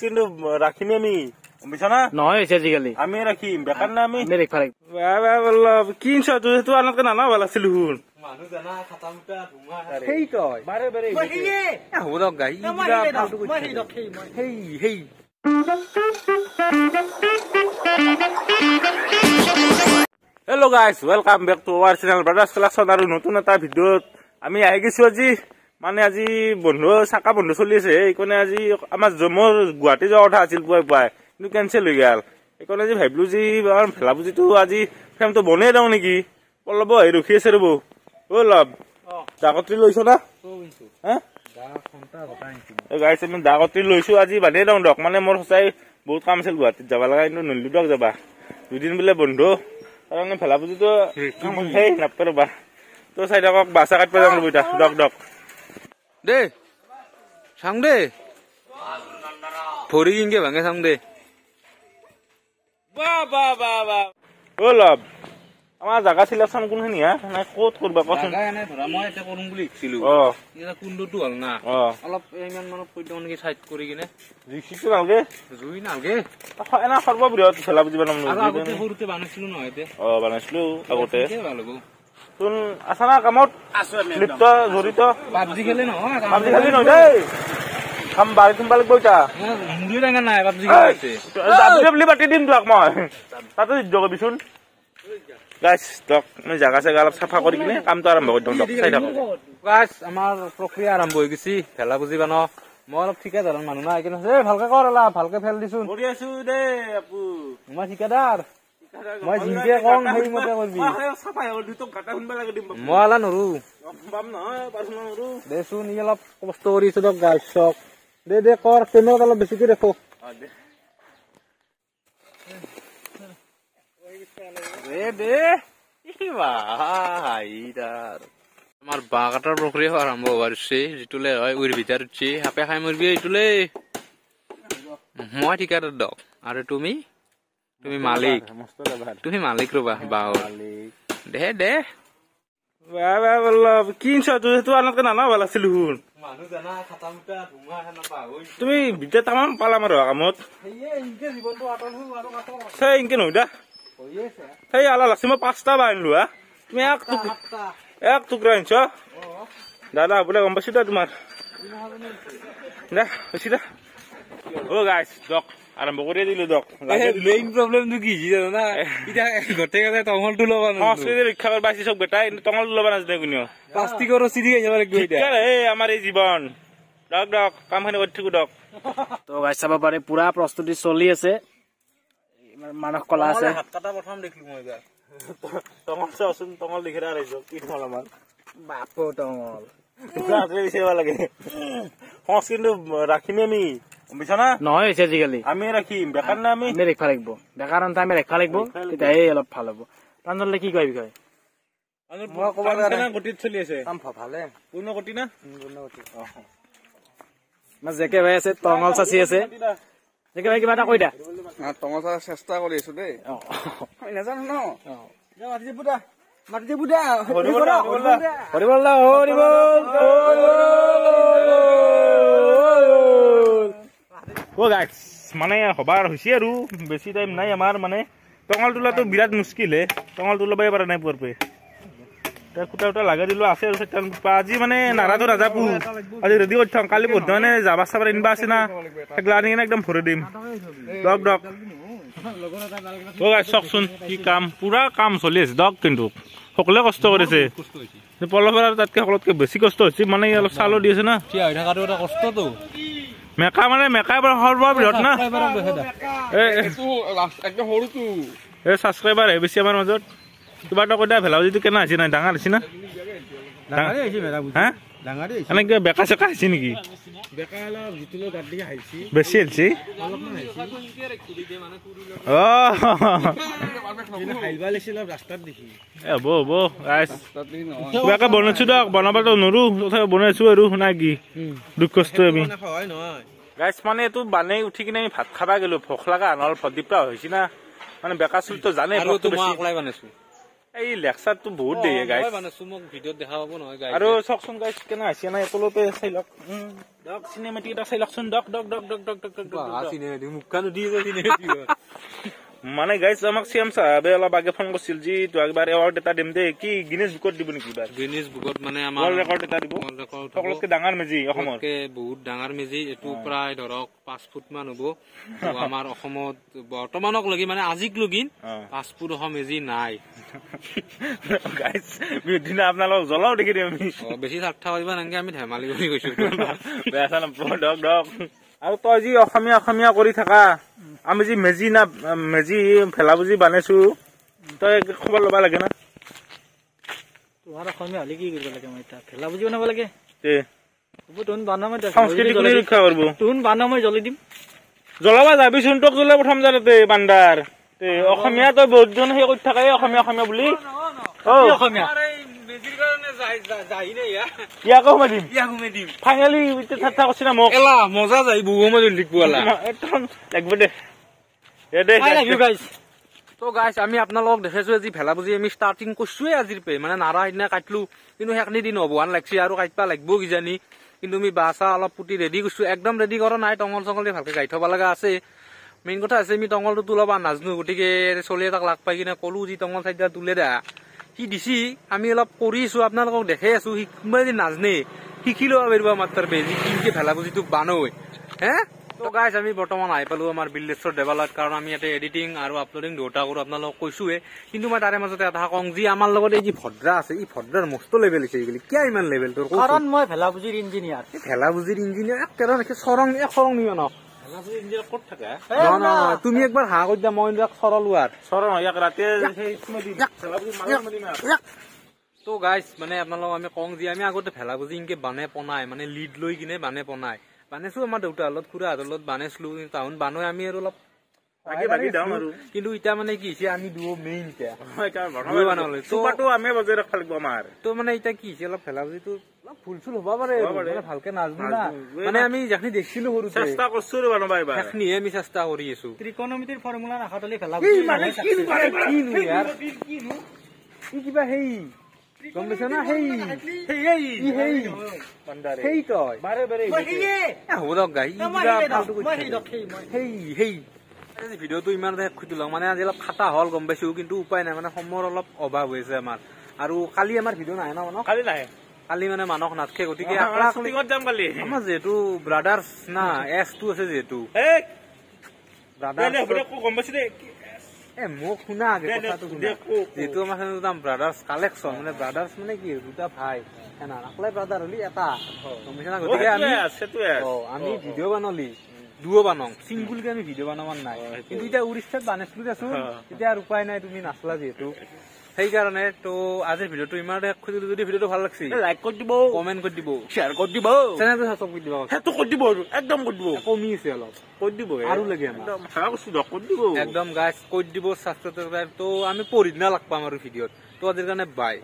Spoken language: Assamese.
কিন্তু ৰাখিম আমি বিছনা নহয় আজিকালি আমি ৰাখিম বেকাৰ না আমি কিনছ তো আনকে নানা ভাল আছিল শুন মানুহ জানা খাতা মুটা ধুমা সেই তই বাৰে বাৰে হ'ব দক guy hey hello' guys welcome back to our channel brothers collection আৰু নতুন এটা ভিডিঅ'ত আমি আহি গৈছো আজি মানে আজি বন্ধু চাকা বন্ধু চলি আছে এইকাৰণে আজি আমাৰ মোৰ গুৱাহাটী যোৱা কথা আছিল পুৱাই কিন্তু কেঞ্চেল হৈ গ'ল এইকাৰণে আজি ভাবিলো যে ভেলা পুজিটো আজি ফ্ৰেমটো বনাই দিওঁ নেকি অলপ ৰখি আছে ৰ'ব অলপ ডাকত্ৰী লৈছ না গাইছ আমি ডাকত্ৰী লৈছো আজি বান্ধিয়ে দিওঁ দক মানে মোৰ সঁচাই বহুত কাম আছিল গুৱাহাটীত যাব লগা কিন্তু নলিলো দক যাবা দুদিন বোলে বন্ধু কাৰণে ভেলা পুজিটো সেই নাপায় ৰ'বা তো চাই থাকক বাছা কাটিব যাওঁ ৰ'ব এতিয়া দক দে চাং দে ভৰি কিনকে ভাঙে চাং দে অলপ আমাৰ জাগা চিলেকশ্যন কোনখিনি হা ক'ত কৰবা কচোন মই এতিয়া কৰিম বুলি ভাবিছিলো কুণ্ডটো হ'ল না অলপ ইমান মানত কৈ দিওঁ নেকি চাইড কৰি কিনে জুইটো নালগে জুই নালগে এনে সৰ্ববৃহৎ ভেলা পুজি বনাম আগতে সৰুতে বানাইছিলো নহয় বানাইছিলো আগতে ভাল হ'ব তুন আছা না কামত লিপ্ত জড়িত পাবজি খেলে নহয় পাবজি খেলি নহয় দেই কাম বাৰি তুম বালিক বইতা মুড়ি ডাঙা নাই পাবজি খেলিছে আপুনি বুলি পাতি দিম তোক মই তাতে জগবিচোন গাইছ দক মই জাগা চাগা অলপ চাফা কৰি কিনে কামটো আৰম্ভ কৰি দিওঁ দক চাই থাকক গাইছ আমাৰ প্ৰক্ৰিয়া আৰম্ভ হৈ গৈছে ভেলা পুজি বানাও মই অলপ ঠিকাদাৰ মানুহ নাই কিন্তু ভালকে কৰ অলপ ভালকে ফেল দিছো কৰি আছো দেই আপু মই ঠিকাদাৰ মই জিনকে কম সেই মতে কৰবি চাফাই হ'ল দুটো গাটা শুনবা লাগে দিম মই আলা নৰু বাম নহয় পাৰছ নৰু দেচোন ই অলপ কষ্ট কৰিছো দক গাইছক দে কৰ কেমেৰাত অলপ বেছিকে দেখো আমাৰ বাঁহ কাটাৰ প্ৰক্ৰিয়া আৰম্ভ হৈছে যিটোলে হয় উইৰ ভিতৰত উঠি সাপে খাই মৰবি এইটোলে মই ঠিকাদাৰ দক আৰু তুমি মালিক তুমি মালিক ৰবা বাঁহৰ দে কিনছ তো আনকে নানা ভাল আছিল শুন মানুহ জানা খাতা মুটা ধুমা তুমি ভিতৰত তামাম পালাম আৰু কামত সেই ইনকে নহয় দা সেই আলা লাগছে মই 5টা বান্ধিলো তুমি এক টুকৰা আনিছ দাদা বোলে গম পাইছো দা তোমাৰ দে বেছি দা গাইছ দক আৰম্ভ কৰি দিলো দক মেইন প্ৰব্লেমটো কি জানো না এতিয়া গোটেই কালে টঙলটো ল'বা না সংস্কৃতি ৰক্ষা কৰিব বাছি চব গোটাই টঙলটো ল'বা নাজানে কোনেও প্লাষ্টিকৰ ৰছী যাব লাগিব এতিয়া আমাৰ এই জীৱন দক কামখিনি কৰি থাকো দক তো গাইছ চাব পাৰে পুৰা প্ৰস্তুতি চলি আছে মানস কলা আছে হাত কাটা প্ৰথম দেখিলো মই গা টঙল চাচোন টঙল দেখি ৰাখিছো কি টঙল আমাৰ বাপ টঙল ৰাতে বিচাৰিব লাগে সংস্কৃতি ৰাখিম আমি বিছনা নহয় আজিকালি আমি ৰাখিম বেকাৰ না আমি ৰাখিব লাগিব বেকাৰ আমি ৰাখিব লাগিব তেতিয়াহে অলপ ভাল হ'ব প্ৰাঞ্জলে কি কয় বিষয় মই ক'ব কাৰণে গতিত চলি আছে কাম ভালে পূৰ্ণ গতি না পূৰ্ণ গতি মই জেকে ভাই আছে টঙল চাচি আছে জেকে ভাই কিবা এটা কৈ দা টঙল চাচা চেষ্টা কৰি আছো দেই নাজানো ন মাটি বুদা মানে হবাৰ হৈছে আৰু বেছি টাইম নাই আমাৰ মানে টঙল তোলাটো বিৰাট মুস্কিল টঙল তোলাবই পৰা নাই পুৱাৰ খুটা লাগাই দিলো আছে আৰু আজি মানে নাৰাটো নাযাবো আজি ৰেডি কৰি থম কালি বহুত মানে যাবা চাবাৰ ইনবা আছে না সেইগিলা আনি কিনে একদম ভৰি দিম দক চাওকচোন কি কাম পুৰা কাম চলি আছে দক কিন্তু সকলোৱে কষ্ট কৰিছে পলহৰ তাতকে সকলোতকে বেছি কষ্ট হৈছে মানে অলপ চালো দি আছে না কষ্টটো মেকা মানে মেকাই সৰ্ববৃহৎ না এই ছাবস্ক্ৰাইবাৰ বেছি আমাৰ মাজত কিবা এটা কৈ দিয়া ভেলা পুজিটো কেনে হৈছে নাই ডাঙৰ হৈছে না এনে কিবা বেকা চেকা হৈছে নেকি বেছি হৈছে কিবাকে বনাইছো দক বনাবতো নোৱাৰো তথাপি বনাইছো আৰু নাই কি দুখ কষ্ট আমি গাইছ মানে এইটো বানাই উঠি কিনে আমি ভাত খাবা গেলো ভোক লগা নহ'ল দীপৰা হৈছে না মানে বেকা চুলিটো জানে এই লেকচাৰটো বহুত দিয়ে গাইছ মানে সুমক ভিডিঅ'ত দেখা পাব নহয় গাইছ আৰু চকচোন গাইছ কেনে আছে না একলতে চাই লওক ডক চিনেমেটিক এটা চাই লওকচোন ডক ডক ডক ডক ডক ডক ডক চিনেমেটিক মুখখানো দি আছে চিনেমেটিক মানে গাইছ আমাক চিএম সাহেবে অলপ আগে ফোন কৰিছিল যি তো একবাৰ এৱাৰ্ড এটা দিম দে কি গিনেছ বুকত দিব নেকি বাৰ গিনেছ বুকত মানে আমাৰ ৱৰ্ল্ড ৰেকৰ্ড এটা দিব সকলোতকে ডাঙৰ মেজি অসমত বহুত ডাঙৰ মেজি এটো প্ৰায় ধৰক 5 ফুট মান হ'ব তো আমাৰ অসমত বৰ্তমানক লাগি মানে আজিক লগিন 5 ফুট মেজি নাই গাইছ বিদিনা আপোনালোক জ্বলাও দেখি দিম আমি বেছি ঠাট্টা কৰিবা নাংগে আমি ধেমালি কৰি কৈছো বেয়া না ডক ডক আৰু তই যি অসমীয়া কৰি থাকা আমি যি মেজি ভেলাপুজি বানাইছো তই খবৰ ল'বা লাগে না তোমাৰ অসমীয়া হলে কি কৰিব লাগে মই এটা ভেলাপুজি বনাব লাগে তুন বানাম সংস্কৃতি ৰক্ষা কৰিব তুন বানাম মই জ্বলি দিম জ্বলাবা যাবিচোন তোক জ্বলাই প্ৰথম যাতে বান্দাৰ অসমীয়া তই বহুত জন সেই কৰি থাকাই অসমীয়া বুলি অসমীয়া মেজিৰ কাৰণে যাই নে ইয়াকো সোমাই দিম ফাইনেলি ঠাট্টা কৰিছে না মোক এলা মজা যাই বহু মাজত লিখবলা একদম লাগব দে তো গাইছ আমি আপোনালোকক দেখাইছো আজি ভেলাপুজি আমি ষ্টাৰ্টিং কৰিছোৱে আজিৰ পে মানে নাৰা সিদিনা কাটলো কিন্তু সেইখিনি দিন হবহান লাগছে আৰু কাটবা লাগব কিজানি কিন্তু আমি বাছা অলপ পুতি ৰেডি কৰিছো একদম ৰেডি কৰা নাই টঙল চঙল দি ভালকে গাই থব লগা আছে মেইন কথা আছে আমি টঙলটো তোলাবা নাজনো গতিকে চলি এটাক লাগ পাই কিনে কলো যি টঙল চাইডা তোলে দা সি দিছি আমি অলপ কৰিছো আপোনালোকক দেখাই আছো সি কোনোবাই যদি নাজনে শিকি ল'ব পাৰিব মাত্ৰ বেজি কিনকে ভেলাপুজিটো বানয় হে তো গাইছ আমি বৰ্তমান আহি পালো আমাৰ বিল্লেশ্বৰ দেৱালয়ত কাৰণ আমি ইয়াতে এডিটিং আৰু আপলোডিং দুটা কৰো আপোনালোকক কৈছোৱে কিন্তু মই তাৰে মাজতে এটা কওঁ যি আমাৰ লগত এই যি ভদ্ৰা আছে এই ভদ্ৰাৰ মস্ত লেভেল আছে এইগিলি কিয় ইমান লেভেল তোৰ কাৰণ মই ভেলাপুজিৰ ইঞ্জিনিয়াৰ চৰং নিব ক'ত থাকে তুমি একবাৰ হাঁহ কৰি দিয়া মই চৰলো আৰু তো গাইছ মানে আপোনালোক আমি কওঁ যে আমি আগতে ভেলাপুজি ইনকে বানে পনাই মানে লিড লৈ কিনে বানে পনাই বানাইছো আমাৰ দেউতাৰ লগত খুৰাহঁতৰ লগত বানাইছিলো টাউন বানৈ আমি আৰু অলপ কিন্তু এতিয়া মানে কি হৈছে আমি দুও মেইন তো মানে এতিয়া কি হৈছে অলপ ভেলাপুজিটো ফুল চুল হব পাৰে ভালকে নাজনো না মানে আমি যিখিনি দেখিছিলো সৰু চেষ্টা কৰিছো সেইখিনিহে আমি চেষ্টা কৰি আছো ত্ৰিকোণমিতিৰ ফৰ্মুলা নাখাতলি ভেলাপুজি কিবা সেই গম পাইছা না সেই তই হ'ব দক গাই সেই ভিডিঅ'টো ইমান খুদিলো মানে আজি অলপ খাটা হল গম পাইছো কিন্তু উপায় নাই মানে সময়ৰ অলপ অভাৱ হৈছে আমাৰ আৰু কালি আমাৰ ভিডিঅ' নাহে ন মানুহ কালি মানে মানুহ নাথাকে গতিকে আমাৰ যিহেতু ব্ৰাদাৰ্ছ না এছটো আছে যিহেতু মোক শুনা আগে কথাটো শুনা যিহেতু আমাৰ ব্ৰাদাৰ্ছ কালেকশ্যন মানে ব্ৰাদাৰ্ছ মানে কি দুটা ভাই নাকলাই ব্ৰাদাৰ হলি এটা গম পাইছা না গতিকে আমি ভিডিঅ' বানলি দুও বানং চিংগুল কে আমি ভিডিঅ' বানাবার নাই কিন্তু এতিয়া উড়িষ্যাত বানাইছিলো দেচোন এতিয়া আর উপায় নাই তুমি নাচলা যেহেতু সেইকাৰণে তো আজিৰ ভিডিঅ'টো ইমান খুজিলো যদি ভিডিঅ'টো ভাল লাগছে লাইক কৰি দিব কমেন্ট কৰি দিব শ্বেয়াৰ কৰি দিব চেনেলটো সাবস্ক্ৰাইব কৰি দিব সেইটো কৰি দিব একদম কৰি দিব কমি আছে অলপ কৰি দিব আৰু লাগে একদম কৰি দিব একদম গাইছ কৰি দিব সাবস্ক্ৰাইব তো আমি পঢ়ি দিনা লাগ পাম আৰু ভিডিঅ'ত তো আজিৰ কাৰণে বাই